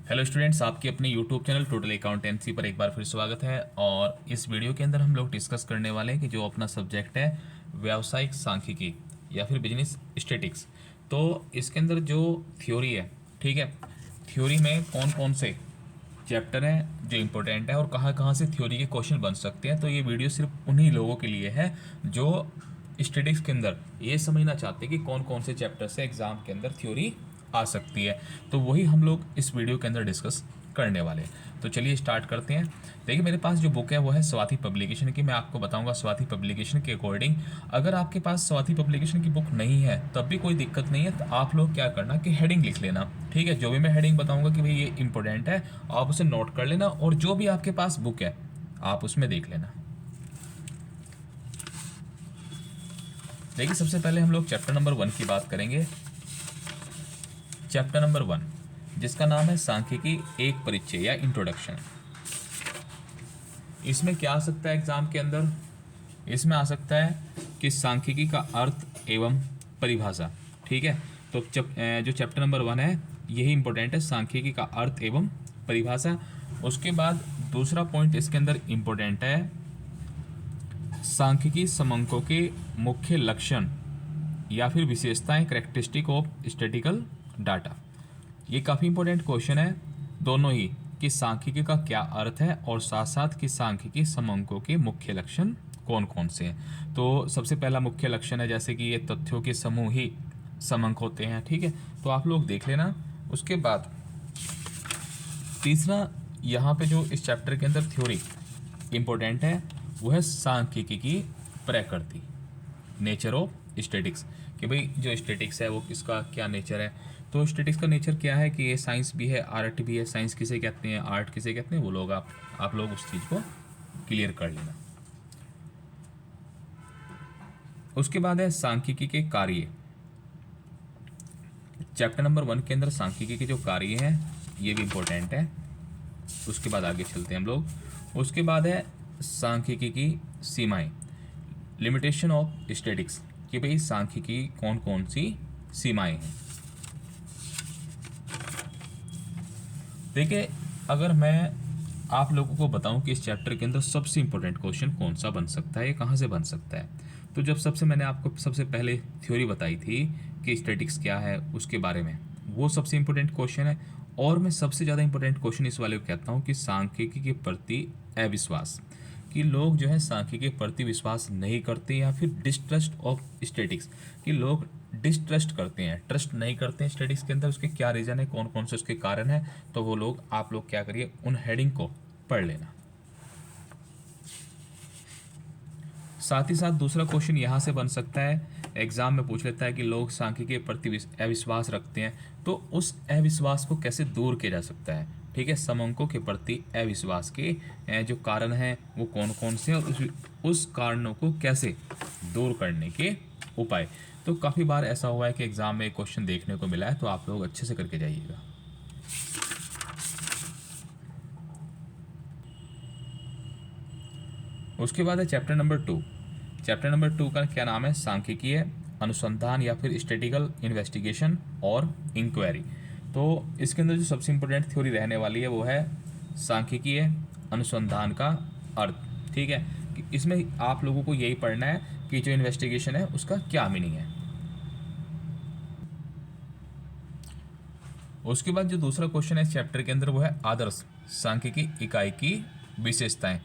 Hello students, आपके अपने YouTube channel total accountancy पर एक बार फिर स्वागत है। और इस वीडियो के अंदर हम लोग डिस्कस करने वाले हैं कि जो अपना सब्जेक्ट है व्यावसायिक सांख्यिकी या फिर बिजनेस स्टेटिक्स। तो इसके अंदर जो थ्योरी है, ठीक है, थ्योरी में कौन कौन से चैप्टर हैं जो इम्पोर्टेंट है और कहाँ कहाँ से थ्योरी के क्वेश्चन बन सकते हैं। तो ये वीडियो सिर्फ उन्हीं लोगों के लिए है जो स्टेटिक्स के अंदर ये समझना चाहते हैं कि कौन कौन से चैप्टर से एग्जाम के अंदर थ्योरी आ सकती है। तो वही हम लोग इस वीडियो के अंदर डिस्कस करने वाले हैं। तो चलिए स्टार्ट करते हैं। देखिए, मेरे पास जो बुक है वो है स्वाति पब्लिकेशन की। मैं आपको बताऊंगा स्वाति पब्लिकेशन के अकॉर्डिंग। अगर आपके पास स्वाति पब्लिकेशन की बुक नहीं है तब भी कोई दिक्कत नहीं है। तो आप लोग क्या करना कि हेडिंग लिख लेना, ठीक है। जो भी मैं हेडिंग बताऊंगा कि भाई ये इंपॉर्टेंट है, आप उसे नोट कर लेना और जो भी आपके पास बुक है आप उसमें देख लेना। देखिए, सबसे पहले हम लोग चैप्टर नंबर 1 की बात करेंगे। चैप्टर नंबर 1 जिसका नाम है सांख्यिकी एक परिचय या इंट्रोडक्शन। इसमें क्या आ सकता है एग्जाम के अंदर? इसमें आ सकता है कि सांख्यिकी का अर्थ एवं परिभाषा, ठीक है। तो जो चैप्टर नंबर 1 है यही इंपॉर्टेंट है, सांख्यिकी का अर्थ एवं परिभाषा। उसके बाद दूसरा पॉइंट इसके अंदर इंपॉर्टेंट है, सांख्यिकी समंकों के मुख्य लक्षण या फिर विशेषताएं, करेक्टरिस्टिक ऑफ स्टैटिस्टिकल डाटा। ये काफ़ी इंपॉर्टेंट क्वेश्चन है दोनों ही, कि सांख्यिकी का क्या अर्थ है और साथ साथ कि सांख्यिकी समंकों के मुख्य लक्षण कौन कौन से हैं। तो सबसे पहला मुख्य लक्षण है जैसे कि ये तथ्यों के समूह ही समंक होते हैं, ठीक है। तो आप लोग देख लेना। उसके बाद तीसरा यहाँ पे जो इस चैप्टर के अंदर थ्योरी इंपॉर्टेंट है वो है सांख्यिकी की प्रकृति, नेचर ऑफ स्टैटिक्स। कि भाई जो स्टैटिक्स है वो किसका क्या नेचर है। तो स्टैटिक्स का नेचर क्या है कि ये साइंस भी है, आर्ट भी है। साइंस किसे कहते हैं, आर्ट किसे कहते हैं, वो लोग आप लोग उस चीज़ को क्लियर कर लेना। उसके बाद है सांख्यिकी के कार्य। चैप्टर नंबर 1 के अंदर सांख्यिकी के जो कार्य हैं ये भी इंपॉर्टेंट है। उसके बाद आगे चलते हैं हम लोग। उसके बाद है सांख्यिकी की सीमाएं, लिमिटेशन ऑफ स्टैटिक्स। कि भाई सांख्यिकी कौन कौन सी सीमाएं हैं। देखिए, अगर मैं आप लोगों को बताऊं कि इस चैप्टर के अंदर सबसे इंपॉर्टेंट क्वेश्चन कौन सा बन सकता है, ये कहाँ से बन सकता है, तो जब मैंने आपको सबसे पहले थ्योरी बताई थी कि स्टैटिक्स क्या है उसके बारे में, वो सबसे इंपॉर्टेंट क्वेश्चन है। और मैं सबसे ज़्यादा इंपॉर्टेंट क्वेश्चन इस वाले को कहता हूँ कि सांख्यिकी के प्रति अविश्वास। कि लोग जो है सांख्यिकी के प्रति विश्वास नहीं करते, या फिर डिस्ट्रस्ट ऑफ स्टैटिक्स, कि लोग डिस्ट्रस्ट करते हैं, ट्रस्ट नहीं करते हैं स्टडीज़ के अंदर। उसके क्या रीज़न है, कौन कौन से उसके कारण है, तो वो लोग आप लोग क्या करिए, उन हेडिंग को पढ़ लेना। साथ ही साथ दूसरा क्वेश्चन यहाँ से बन सकता है, एग्जाम में पूछ लेता है कि लोग सांख्यिकी के प्रति अविश्वास रखते हैं, तो उस अविश्वास को कैसे दूर किया जा सकता है, ठीक है। समंकों के प्रति अविश्वास के जो कारण हैं वो कौन कौन से, और उस कारणों को कैसे दूर करने के उपाय। तो काफ़ी बार ऐसा हुआ है कि एग्ज़ाम में एक क्वेश्चन देखने को मिला है, तो आप लोग अच्छे से करके जाइएगा। उसके बाद है चैप्टर नंबर 2। चैप्टर नंबर 2 का क्या नाम है, सांख्यिकीय अनुसंधान या फिर स्टैटिस्टिकल इन्वेस्टिगेशन और इंक्वायरी। तो इसके अंदर जो सबसे इंपॉर्टेंट थ्योरी रहने वाली है वो है सांख्यिकीय अनुसंधान का अर्थ, ठीक है। कि इसमें आप लोगों को यही पढ़ना है कि जो इन्वेस्टिगेशन है उसका क्या मीनिंग है। उसके बाद जो दूसरा क्वेश्चन है इस चैप्टर के अंदर वो है आदर्श सांख्यिकी इकाई की विशेषताएं।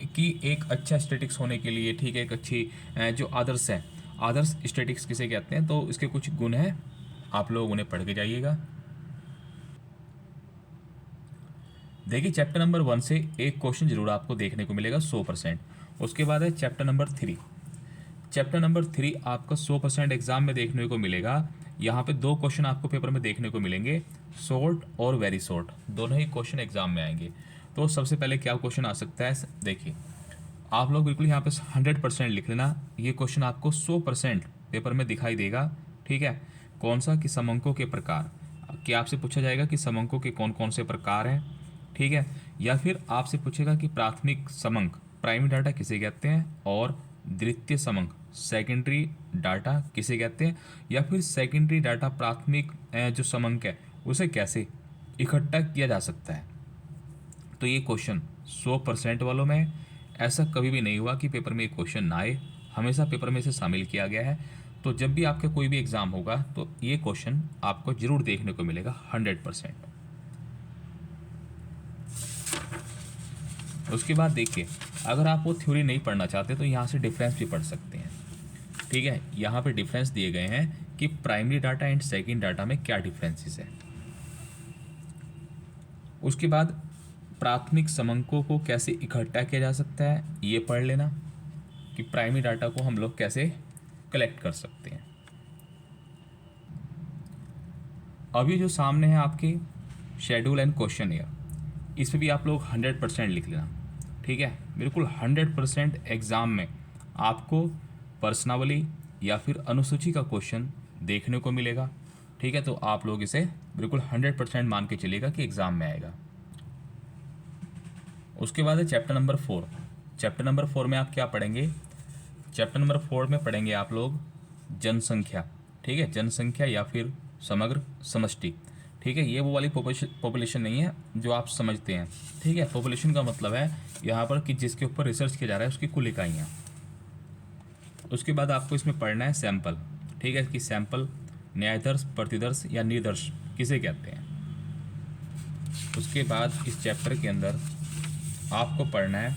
कि एक अच्छा स्टैटिक्स होने के लिए, ठीक है, एक अच्छी जो आदर्श है, आदर्श स्टैटिक्स किसे कहते हैं, तो इसके कुछ गुण हैं, आप लोग उन्हें पढ़ के जाइएगा। देखिए, चैप्टर नंबर 1 से एक क्वेश्चन जरूर आपको देखने को मिलेगा 100%। उसके बाद है चैप्टर नंबर 3। चैप्टर नंबर 3 आपका 100% एग्जाम में देखने को मिलेगा। यहाँ पे दो क्वेश्चन आपको पेपर में देखने को मिलेंगे, शॉर्ट और वेरी शॉर्ट, दोनों ही क्वेश्चन एग्जाम में आएंगे। तो सबसे पहले क्या क्वेश्चन आ सकता है, देखिए आप लोग बिल्कुल यहाँ पे 100% लिख लेना। ये क्वेश्चन आपको 100% पेपर में दिखाई देगा, ठीक है। कौन सा, कि समंकों के प्रकार। कि आपसे पूछा जाएगा कि समंकों के कौन कौन से प्रकार हैं, ठीक है। या फिर आपसे पूछेगा कि प्राथमिक समंक, प्राइमरी डाटा किसे कहते हैं, और द्वितीय समंक, सेकेंडरी डाटा किसे कहते हैं, या फिर सेकेंडरी डाटा प्राथमिक जो समंक है उसे कैसे इकट्ठा किया जा सकता है। तो ये क्वेश्चन 100% वालों में ऐसा कभी भी नहीं हुआ कि पेपर में ये क्वेश्चन ना आए, हमेशा पेपर में इसे शामिल किया गया है। तो जब भी आपका कोई भी एग्ज़ाम होगा तो ये क्वेश्चन आपको ज़रूर देखने को मिलेगा 100%। उसके बाद देखिए, अगर आप वो थ्योरी नहीं पढ़ना चाहते तो यहाँ से डिफरेंस भी पढ़ सकते हैं। ठीक है, यहाँ पे डिफरेंस दिए गए हैं कि primary data and second data में क्या डिफरेंसेस है। उसके बाद प्राथमिक समंकों को कैसे इकट्ठा किया जा सकता है ये पढ़ लेना, कि प्राइमरी डाटा को हम लोग कैसे कलेक्ट कर सकते हैं। अभी जो सामने है आपके शेड्यूल एंड क्वेश्चन ईयर, इस पर भी आप लोग 100% लिख लेना। ठीक है, बिल्कुल 100% एग्ज़ाम में आपको प्रश्नावली या फिर अनुसूची का क्वेश्चन देखने को मिलेगा। ठीक है, तो आप लोग इसे बिल्कुल 100% मान के चलिएगा कि एग्ज़ाम में आएगा। उसके बाद है चैप्टर नंबर 4। चैप्टर नंबर 4 में आप क्या पढ़ेंगे? चैप्टर नंबर 4 में पढ़ेंगे आप लोग जनसंख्या। ठीक है, जनसंख्या या फिर समग्र समष्टि। ठीक है, ये वो वाली पॉपुलेशन नहीं है जो आप समझते हैं। ठीक है, पॉपुलेशन का मतलब है यहाँ पर कि जिसके ऊपर रिसर्च किया जा रहा है उसकी कुल इकाइयाँ। उसके बाद आपको इसमें पढ़ना है सैंपल। ठीक है, कि सैंपल न्यायदर्श, प्रतिदर्श या निर्दर्श किसे कहते हैं। उसके बाद इस चैप्टर के अंदर आपको पढ़ना है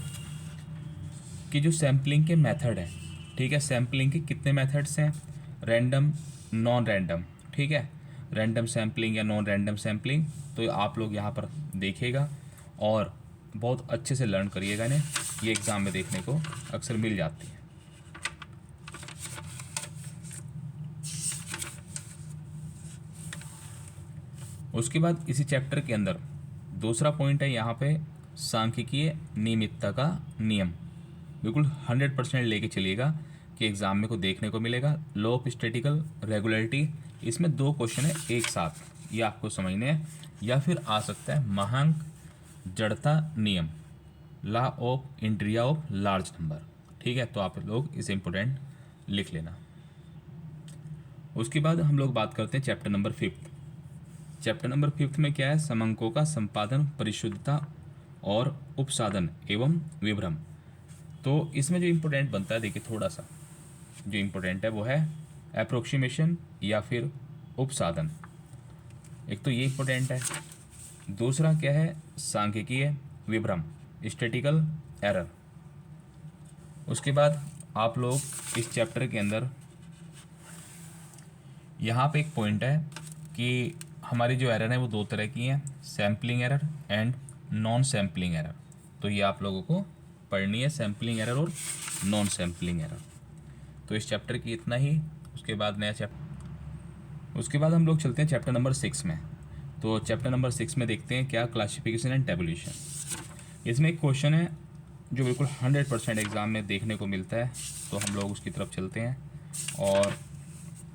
कि जो सैम्पलिंग के मेथड है। ठीक है, सैम्पलिंग के कितने मेथड्स हैं? Random, non random. ठीक है, रैंडम सैम्पलिंग या नॉन रैंडम सैम्पलिंग, तो आप लोग यहाँ पर देखिएगा और बहुत अच्छे से लर्न करिएगा इन्हें। ये एग्ज़ाम में देखने को अक्सर मिल जाती है। उसके बाद इसी चैप्टर के अंदर दूसरा पॉइंट है यहाँ पे सांख्यिकीय नियमितता का नियम। बिल्कुल 100% लेके चलिएगा कि एग्ज़ाम में को देखने को मिलेगा। लॉ ऑफ स्टैटिकल रेगुलरिटी, इसमें 2 क्वेश्चन है एक साथ, ये आपको समझने हैं। या फिर आ सकता है महांक जड़ता नियम, लॉ ऑफ इंट्रिया ऑफ लार्ज नंबर। ठीक है, तो आप लोग इसे इम्पोर्टेंट लिख लेना। उसके बाद हम लोग बात करते हैं चैप्टर नंबर 5। चैप्टर नंबर 5 में क्या है? समंकों का संपादन, परिशुद्धता और उपसाधन एवं विभ्रम। तो इसमें जो इम्पोर्टेंट बनता है, देखिए थोड़ा सा जो इम्पोर्टेंट है वो है अप्रोक्सीमेशन या फिर उपसाधन। एक तो ये इम्पोर्टेंट है। दूसरा क्या है? सांख्यिकीय विभ्रम, स्टैटिकल एरर। उसके बाद आप लोग इस चैप्टर के अंदर यहाँ पे एक पॉइंट है कि हमारी जो एरर है वो 2 तरह की हैं, sampling error and non sampling error. तो ये आप लोगों को पढ़नी है, सैम्पलिंग एरर और नॉन सैम्पलिंग एरर। तो इस चैप्टर की इतना ही। उसके बाद नया चैप्टर, उसके बाद हम लोग चलते हैं चैप्टर नंबर 6 में। तो चैप्टर नंबर 6 में देखते हैं क्या, क्लासिफिकेशन एंड टेबुलेशन। इसमें एक क्वेश्चन है जो बिल्कुल 100% एग्ज़ाम में देखने को मिलता है, तो हम लोग उसकी तरफ चलते हैं और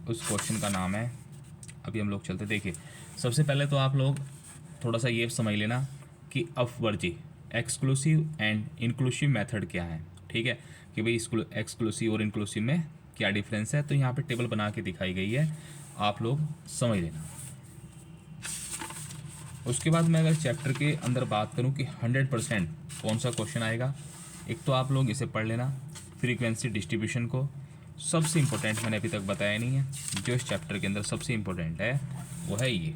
उस क्वेश्चन का नाम है, अभी हम लोग चलते। देखिए सबसे पहले तो आप लोग थोड़ा सा ये समझ लेना कि अपवर्जी, एक्सक्लूसिव एंड इंक्लूसिव मेथड क्या है। ठीक है, कि भाई एक्सक्लूसिव और इंक्लूसिव में क्या डिफरेंस है। तो यहाँ पे टेबल बना के दिखाई गई है, आप लोग समझ लेना। उसके बाद मैं अगर चैप्टर के अंदर बात करूँ कि 100% कौन सा क्वेश्चन आएगा, एक तो आप लोग इसे पढ़ लेना, फ्रीक्वेंसी डिस्ट्रीब्यूशन को। सबसे इम्पोर्टेंट मैंने अभी तक बताया नहीं है, जो इस चैप्टर के अंदर सबसे इम्पोर्टेंट है वो है ये।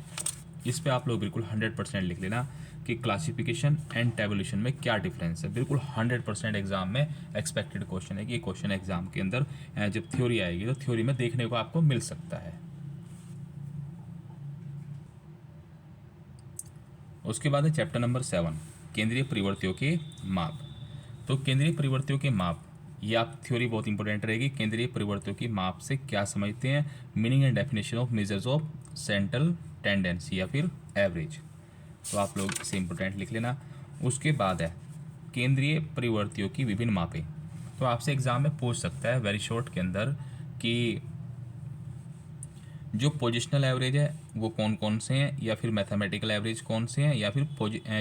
इस पे आप लोग बिल्कुल 100% लिख लेना कि क्लासिफिकेशन एंड टेबुलेशन में क्या डिफरेंस है। बिल्कुल 100% एग्जाम में एक्सपेक्टेड क्वेश्चन है कि ये क्वेश्चन एग्जाम के अंदर जब थ्योरी आएगी तो थ्योरी में देखने को आपको मिल सकता है। उसके बाद है चैप्टर नंबर 7, केंद्रीय परिवर्तियों के माप। तो केंद्रीय परिवर्तियों के माप, ये आप थ्योरी बहुत इंपॉर्टेंट रहेगी। केंद्रीय परिवर्तियों की माप से क्या समझते हैं, meaning and definition of measures of central tendency या फिर एवरेज। तो आप लोग इसे इंपॉर्टेंट लिख लेना। उसके बाद है केंद्रीय परिवर्तियों की विभिन्न मापें। तो आपसे एग्जाम में पूछ सकता है वेरी शॉर्ट के अंदर कि जो पोजिशनल एवरेज है वो कौन कौन से हैं, या फिर मैथमेटिकल एवरेज कौन से हैं, या फिर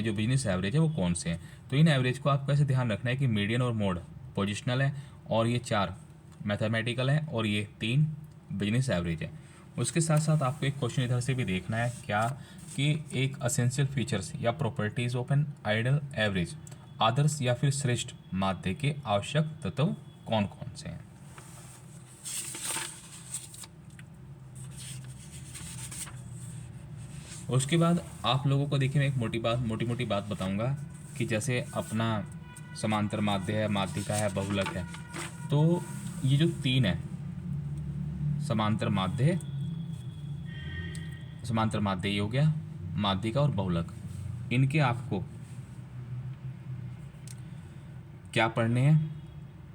जो बिजनेस एवरेज है वो कौन से हैं। तो इन एवरेज को आपको ऐसे ध्यान रखना है कि मीडियन और मोड पोजिशनल है, और ये 4 मैथमेटिकल है, और ये 3 बिजनेस एवरेज है। उसके साथ साथ आपको एक क्वेश्चन इधर से भी देखना है क्या, कि एक असेंशियल फीचर्स या properties of an ideal average, आदर्श या फिर श्रेष्ठ माध्य के आवश्यक तत्व कौन कौन से हैं। उसके बाद आप लोगों को देखिए, मैं एक मोटी मोटी बात बताऊंगा कि जैसे अपना समांतर माध्य है, माध्यिका है, बहुलक है, तो ये जो तीन है, समांतर माध्य, ये हो गया, माध्यिका और बहुलक, इनके आपको क्या पढ़ने हैं,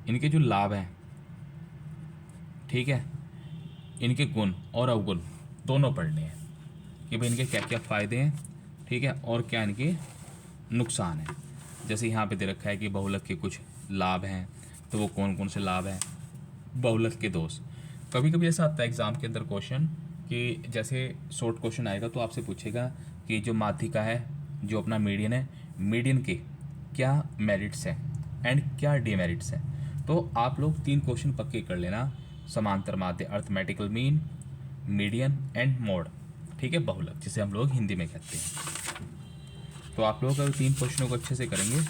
इनके जो लाभ हैं, ठीक है, इनके गुण और अवगुण दोनों पढ़ने हैं कि भाई इनके क्या क्या फ़ायदे हैं, ठीक है, और क्या इनके नुकसान हैं। जैसे यहाँ पे दे रखा है कि बहुलक के कुछ लाभ हैं, तो वो कौन कौन से लाभ हैं। बहुलक के दोष, कभी कभी ऐसा आता है एग्ज़ाम के अंदर क्वेश्चन कि जैसे शॉर्ट क्वेश्चन आएगा तो आपसे पूछेगा कि जो माध्यिका है, जो अपना मीडियन है, मीडियन के क्या मेरिट्स हैं एंड क्या डिमेरिट्स हैं। तो आप लोग 3 क्वेश्चन पक्के कर लेना, समांतर माध्य, arithmetical mean, median and mode, ठीक है, बहुलक जिसे हम लोग हिंदी में कहते हैं। तो आप लोग अगर 3 क्वेश्चनों को अच्छे से करेंगे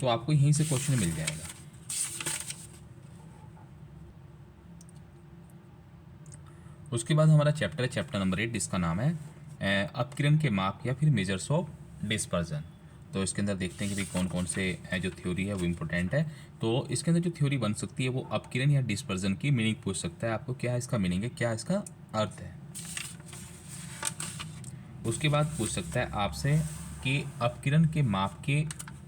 तो आपको यहीं से क्वेश्चन मिल जाएगा। उसके बाद हमारा चैप्टर है चैप्टर नंबर 8, जिसका नाम है अपकिरण के माप या फिर मेजर्स ऑफ डिस्पर्जन। तो इसके अंदर देखते हैं कि भाई कौन कौन से जो थ्योरी है वो इम्पोर्टेंट है। तो इसके अंदर जो थ्योरी बन सकती है वो अपकिरण या डिस्पर्जन की मीनिंग पूछ सकता है आपको, क्या इसका मीनिंग है, क्या इसका अर्थ है। उसके बाद पूछ सकता है आपसे कि अपकिरण के माप के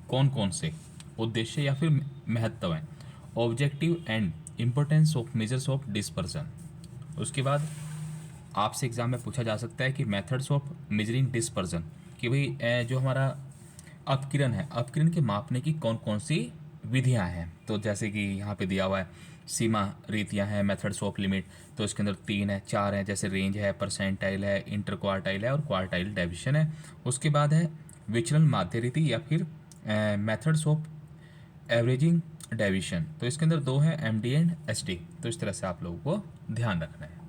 कौन कौन से उद्देश्य या फिर महत्व हैं, objective and importance of measures of dispersion. उसके बाद आपसे एग्जाम में पूछा जा सकता है कि मेथड्स ऑफ मेजरिंग डिस्पर्जन, कि भाई जो हमारा अपकिरण है, अपकिरण के मापने की कौन कौन सी विधियां हैं। तो जैसे कि यहाँ पे दिया हुआ है सीमा रीतियां हैं, मेथड्स ऑफ लिमिट, तो इसके अंदर 3 है 4 है, जैसे रेंज है, परसेंटाइल है, इंटर क्वार्टाइल है और क्वार्टाइल डेविएशन है। उसके बाद है विचलन माध्य रीति या फिर मेथड्स ऑफ एवरेजिंग डेविएशन, तो इसके अंदर 2 है एमडी एंड एसडी। तो इस तरह से आप लोगों को ध्यान रखना है।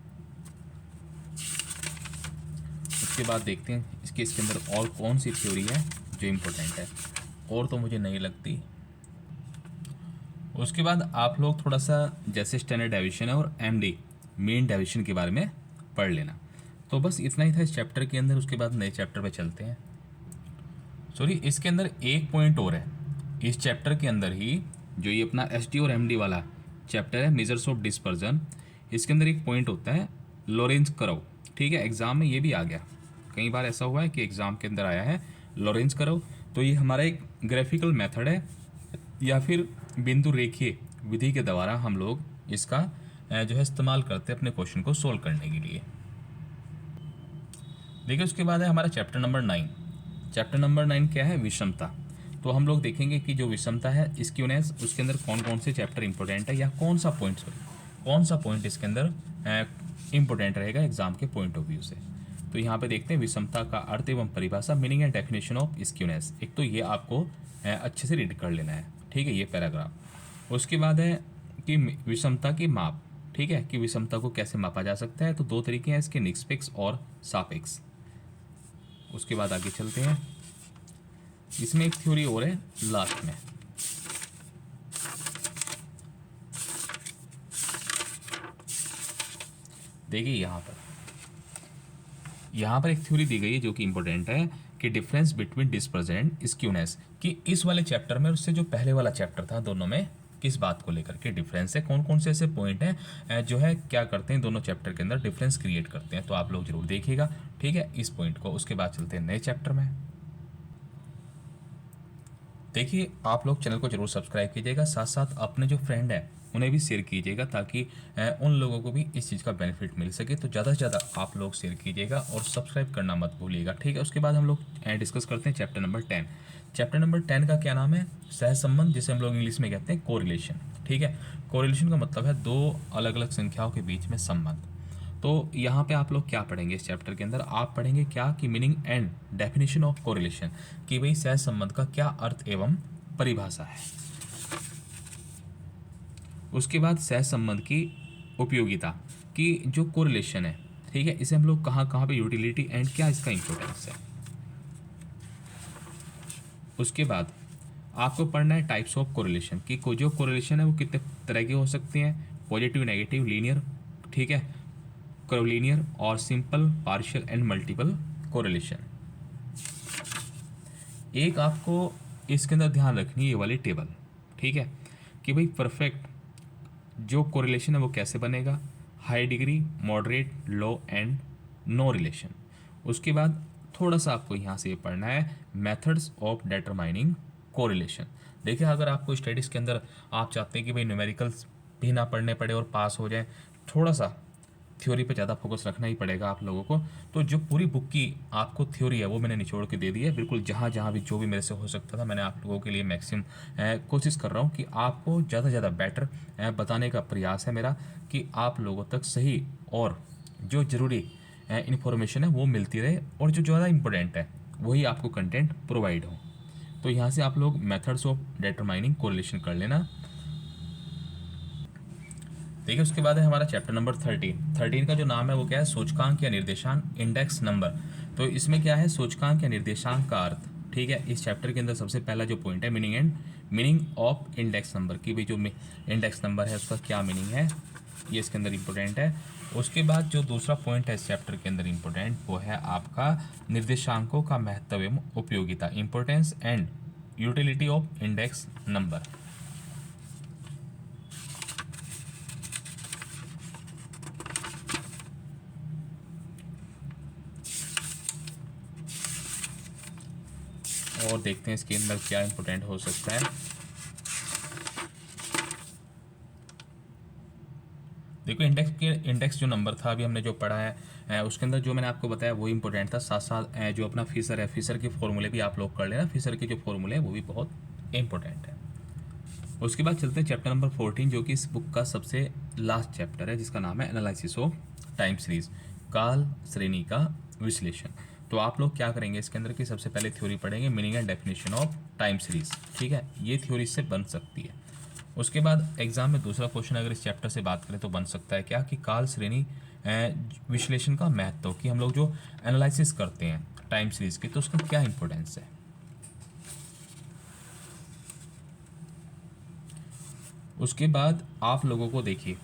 उसके बाद देखते हैं इसके अंदर और कौन सी थ्योरी है जो इम्पोर्टेंट है, और तो मुझे नहीं लगती। उसके बाद आप लोग थोड़ा सा जैसे स्टैंडर्ड डेविएशन है और एमडी मीन डेविएशन के बारे में पढ़ लेना। तो बस इतना ही था इस चैप्टर के अंदर। उसके बाद नए चैप्टर पे चलते हैं। सॉरी, इसके अंदर एक पॉइंट और है इस चैप्टर के अंदर ही, जो ये अपना एसडी और एमडी वाला चैप्टर है, मेजर्स ऑफ डिस्पर्जन। इसके अंदर एक पॉइंट होता है लॉरेंज कर्व, ठीक है, एग्जाम में ये भी आ गया, कई बार ऐसा हुआ है कि एग्जाम के अंदर आया है लॉरेंज कर्व। तो ये हमारा एक ग्राफिकल मेथड है या फिर बिंदु रेखीय विधि के द्वारा हम लोग इसका जो है इस्तेमाल करते हैं अपने क्वेश्चन को सोल्व करने के लिए। देखिए उसके बाद है हमारा चैप्टर नंबर 9। चैप्टर नंबर 9 क्या है, विषमता। तो हम लोग देखेंगे कि जो विषमता है, स्क्यूनेस, उसके अंदर कौन कौन से चैप्टर इंपॉर्टेंट है, या कौन सा पॉइंट इसके अंदर इंपॉर्टेंट रहेगा एग्जाम के पॉइंट ऑफ व्यू से। तो यहाँ पे देखते हैं विषमता का अर्थ एवं परिभाषा, meaning and definition of skewness. एक तो ये आपको अच्छे से रीड कर लेना है, ठीक है, ये पैराग्राफ। उसके बाद है कि विषमता की माप, ठीक है, कि विषमता को कैसे मापा जा सकता है। तो 2 तरीके हैं इसके, निष्पक्ष और सापेक्ष। उसके बाद आगे चलते हैं, इसमें एक थ्योरी और है लास्ट में। देखिए यहाँ पर एक थ्योरी दी गई है जो कि इंपॉर्टेंट है, कि difference between dispersion and skewness, कि इस वाले चैप्टर में उससे जो पहले वाला चैप्टर था, दोनों में किस बात को लेकर के डिफरेंस है, कौन कौन से ऐसे पॉइंट हैं जो है क्या करते हैं दोनों चैप्टर के अंदर डिफरेंस क्रिएट करते हैं। तो आप लोग जरूर देखिएगा, ठीक है, इस पॉइंट को। उसके बाद चलते हैं नए चैप्टर में। देखिए आप लोग चैनल को जरूर सब्सक्राइब कीजिएगा, साथ साथ अपने जो फ्रेंड हैं उन्हें भी शेयर कीजिएगा, ताकि उन लोगों को भी इस चीज़ का बेनिफिट मिल सके। तो ज़्यादा से ज़्यादा आप लोग शेयर कीजिएगा और सब्सक्राइब करना मत भूलिएगा, ठीक है। उसके बाद हम लोग डिस्कस करते हैं चैप्टर नंबर 10। चैप्टर नंबर 10 का क्या नाम है, सहसंबंध, जिसे हम लोग इंग्लिश में कहते हैं कोरिलेशन, ठीक है। कोरिलेशन का मतलब है 2 अलग अलग संख्याओं के बीच में संबंध। तो यहाँ पे आप लोग क्या पढ़ेंगे इस चैप्टर के अंदर, आप पढ़ेंगे क्या, कि meaning and definition of correlation, कि भाई सहसंबंध का क्या अर्थ एवं परिभाषा है। उसके बाद सहसंबंध की उपयोगिता, कि जो कोरिलेशन है ठीक है, इसे हम लोग कहाँ कहाँ पे यूटिलिटी एंड क्या इसका इंपॉर्टेंस है। उसके बाद आपको पढ़ना है टाइप्स ऑफ कोरिलेशन कि जो कोरिलेशन है वो कितने तरह के हो सकते हैं, पॉजिटिव, नेगेटिव, लीनियर, ठीक है, कोलिनियर और simple, partial and multiple correlation. एक आपको इसके अंदर ध्यान रखनी है ये वाली टेबल, ठीक है, कि भाई परफेक्ट जो कोरिलेशन है वो कैसे बनेगा, high degree, moderate, low and no relation. उसके बाद थोड़ा सा आपको यहाँ से ये पढ़ना है मेथड्स ऑफ डिटरमाइनिंग कोरिलेशन। देखिए, अगर आपको स्टडीज़ के अंदर आप चाहते हैं कि भाई न्यूमेरिकल्स भी ना पढ़ने पड़े और पास हो जाए, थोड़ा सा थ्योरी पे ज़्यादा फोकस रखना ही पड़ेगा आप लोगों को। तो जो पूरी बुक की आपको थ्योरी है वो मैंने निचोड़ के दे दी है, बिल्कुल जहाँ जहाँ भी जो भी मेरे से हो सकता था मैंने आप लोगों के लिए मैक्सिमम कोशिश कर रहा हूँ कि आपको ज़्यादा से ज़्यादा बेटर बताने का प्रयास है मेरा, कि आप लोगों तक सही और जो ज़रूरी इन्फॉर्मेशन है वो मिलती रहे, और जो ज़्यादा इंपॉर्टेंट है वही आपको कंटेंट प्रोवाइड हो। तो यहाँ से आप लोग मेथड्स ऑफ डिटरमाइनिंग कोरिलेशन कर लेना। देखिए, उसके बाद है हमारा चैप्टर नंबर 13 का जो नाम है वो क्या है, सूचकांक या निर्देशांक, इंडेक्स नंबर। तो इसमें क्या है, सूचकांक या निर्देशांक का अर्थ, ठीक है। इस चैप्टर के अंदर सबसे पहला जो पॉइंट है मीनिंग ऑफ इंडेक्स नंबर, की भाई जो इंडेक्स नंबर है उसका क्या मीनिंग है, ये इसके अंदर इंपॉर्टेंट है। उसके बाद जो दूसरा पॉइंट है इस चैप्टर के अंदर इंपॉर्टेंट, वो है आपका निर्देशांकों का महत्व एवं उपयोगिता, importance and utility of index number. और देखते हैं इसके अंदर क्या इंपॉर्टेंट हो सकता है। देखो, इंडेक्स जो नंबर था अभी हमने जो पढ़ा है उसके अंदर जो मैंने आपको बताया वो इंपॉर्टेंट था। साथ साथ जो अपना फिशर है, फिशर के फॉर्मूले भी आप लोग कर लेना, फिशर के जो फॉर्मूले हैं वो भी बहुत इंपॉर्टेंट है। उसके बाद चलते हैं चैप्टर नंबर 14, जो कि इस बुक का सबसे लास्ट चैप्टर है, जिसका नाम है एनालिसिस ऑफ टाइम सीरीज, काल श्रेणी का विश्लेषण। तो आप लोग क्या करेंगे इसके अंदर की सबसे पहले थ्योरी पढ़ेंगे, meaning and definition of time series, ठीक है, ये थ्योरी से बन सकती है। उसके बाद एग्जाम में दूसरा क्वेश्चन अगर इस चैप्टर से बात करें तो बन सकता है क्या, कि काल श्रेणी विश्लेषण का महत्व, कि हम लोग जो एनालिसिस करते हैं टाइम सीरीज की तो उसका क्या इंपॉर्टेंस है। उसके बाद आप लोगों को देखिए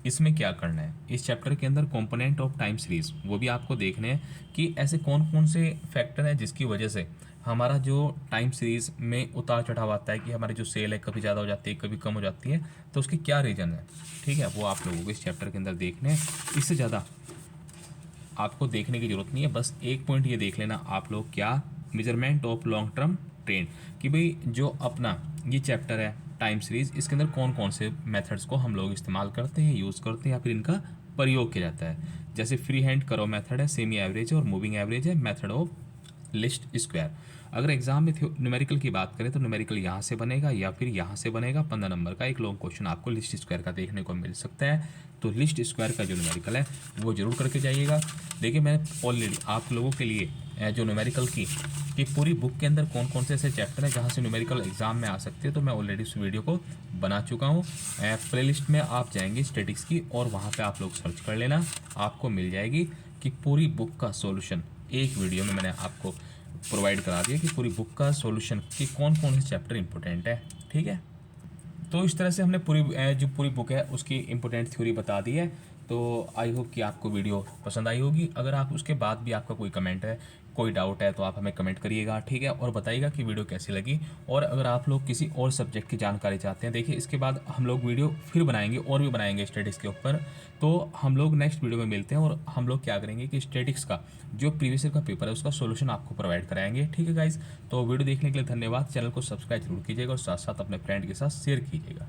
इसमें क्या करना है, इस चैप्टर के अंदर कंपोनेंट ऑफ टाइम सीरीज वो भी आपको देखने हैं, कि ऐसे कौन कौन से फैक्टर हैं जिसकी वजह से हमारा जो टाइम सीरीज में उतार चढ़ाव आता है, कि हमारी जो सेल है कभी ज़्यादा हो जाती है कभी कम हो जाती है, तो उसकी क्या रीज़न है, ठीक है, वो आप लोगों को इस चैप्टर के अंदर देखने हैं। इससे ज़्यादा आपको देखने की ज़रूरत नहीं है, बस एक पॉइंट ये देख लेना आप लोग, क्या measurement of long term trend, कि भाई जो अपना ये चैप्टर है टाइम सीरीज, इसके अंदर कौन कौन से मेथड्स को हम लोग इस्तेमाल करते हैं, यूज़ करते हैं या फिर इनका प्रयोग किया जाता है। जैसे फ्री हैंड करो मेथड है, सेमी एवरेज है और मूविंग एवरेज है, मेथड ऑफ लिस्ट स्क्वायर। अगर एग्जाम में न्यूमेरिकल की बात करें तो न्यूमेरिकल यहाँ से बनेगा या फिर यहाँ से बनेगा। 15 नंबर का एक लॉन्ग क्वेश्चन आपको लिस्ट स्क्वायर का देखने को मिल सकता है, तो लिस्ट स्क्वायर का जो न्यूमेरिकल है वो जरूर करके जाइएगा। देखिए, मैंने ऑलरेडी आप लोगों के लिए जो न्यूमेरिकल की कि पूरी बुक के अंदर कौन कौन से ऐसे चैप्टर हैं जहाँ से न्यूमेरिकल एग्जाम में आ सकते हैं, तो मैं ऑलरेडी उस वीडियो को बना चुका हूँ। प्लेलिस्ट में आप जाएंगे स्टैटिक्स की और वहाँ पे आप लोग सर्च कर लेना, आपको मिल जाएगी कि पूरी बुक का सॉल्यूशन एक वीडियो में मैंने आपको प्रोवाइड करा दिया, कि पूरी बुक का सॉल्यूशन कि कौन कौन से चैप्टर इंपॉर्टेंट है, ठीक है। तो इस तरह से हमने जो पूरी बुक है उसकी इंपॉर्टेंट थ्योरी बता दी है। तो आई होप कि आपको वीडियो पसंद आई होगी। अगर आप उसके बाद भी आपका कोई कमेंट है, कोई डाउट है, तो आप हमें कमेंट करिएगा, ठीक है, और बताइएगा कि वीडियो कैसी लगी। और अगर आप लोग किसी और सब्जेक्ट की जानकारी चाहते हैं, देखिए इसके बाद हम लोग वीडियो फिर बनाएंगे और भी बनाएंगे स्टैटिक्स के ऊपर। तो हम लोग नेक्स्ट वीडियो में मिलते हैं और हम लोग क्या करेंगे कि स्टैटिक्स का जो प्रीवियस ईयर का पेपर है उसका सोल्यूशन आपको प्रोवाइड कराएंगे, ठीक है गाइज। तो वीडियो देखने के लिए धन्यवाद, चैनल को सब्सक्राइब जरूर कीजिएगा और साथ साथ अपने फ्रेंड के साथ शेयर कीजिएगा।